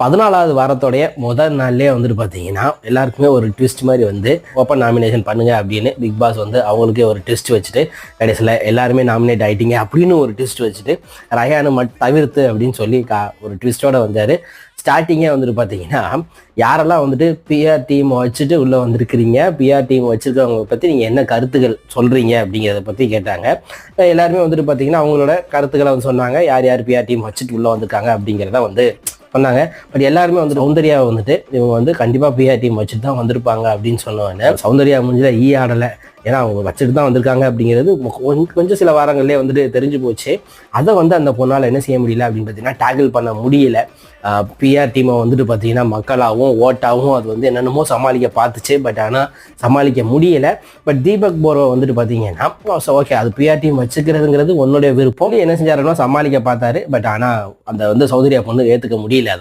14வது வாரத்தோடைய முதல் நாள்லேயே வந்துட்டு பார்த்தீங்கன்னா எல்லாருக்குமே ஒரு ட்விஸ்ட் மாதிரி வந்து ஓப்பன் நாமினேஷன் பண்ணுங்க அப்படின்னு பிக் பாஸ் வந்து அவங்களுக்கே ஒரு ட்விஸ்ட் வச்சுட்டு கடைசியில் எல்லாருமே நாமினேட் ஆகிட்டீங்க அப்படின்னு ஒரு ட்விஸ்ட் வச்சுட்டு ரயானு தவிர்த்து அப்படின்னு சொல்லி ஒரு ட்விஸ்டோட வந்தார். ஸ்டார்டிங்கே வந்துட்டு பார்த்தீங்கன்னா யாரெல்லாம் வந்துட்டு பிஆர் டீம் வச்சுட்டு உள்ளே வந்திருக்கிறீங்க, பிஆர் டீம் வச்சுருக்கவங்க பற்றி நீங்கள் என்ன கருத்துக்கள் சொல்கிறீங்க அப்படிங்கிறத பற்றி கேட்டாங்க. எல்லாருமே வந்துட்டு பார்த்தீங்கன்னா அவங்களோட கருத்துக்களை வந்து சொன்னாங்க. யார் யார் பிஆர் டீம் வச்சுட்டு உள்ளே வந்திருக்காங்க அப்படிங்கிறத வந்து சொன்னாங்க. பட் எல்லாருமே வந்து சௌந்தர்யா வந்துட்டு இவங்க வந்து கண்டிப்பாக பிஆர் டீம் வச்சுட்டு தான் வந்திருப்பாங்க அப்படின்னு சொன்னவொடனே சௌந்தர்யா முடிஞ்சல ஆடலை, ஏன்னா அவங்க வச்சுட்டு தான் வந்திருக்காங்க அப்படிங்கிறது கொஞ்சம் சில வாரங்கள்லேயே வந்துட்டு தெரிஞ்சு போச்சு. அதை வந்து அந்த பொண்ணால் என்ன செய்ய முடியல அப்படின்னு பார்த்தீங்கன்னா டேக்கிள் பண்ண முடியல. பிஆர் டீமை வந்துட்டு பார்த்தீங்கன்னா மக்களாகவும் ஓட்டாகவும் அது வந்து என்னென்னமோ சமாளிக்க பார்த்துச்சு. பட் ஆனால் சமாளிக்க முடியலை. பட் தீபக் போரோ வந்துட்டு பார்த்தீங்கன்னா ஓகே அது பிஆர் டீம் வச்சுக்கிறதுங்கிறது உன்னுடைய விருப்பம், என்ன செஞ்சாருன்னா சமாளிக்க பார்த்தாரு. பட் ஆனால் அந்த வந்து சௌந்தர்யா பொண்ணு ஏற்றுக்க முடியல.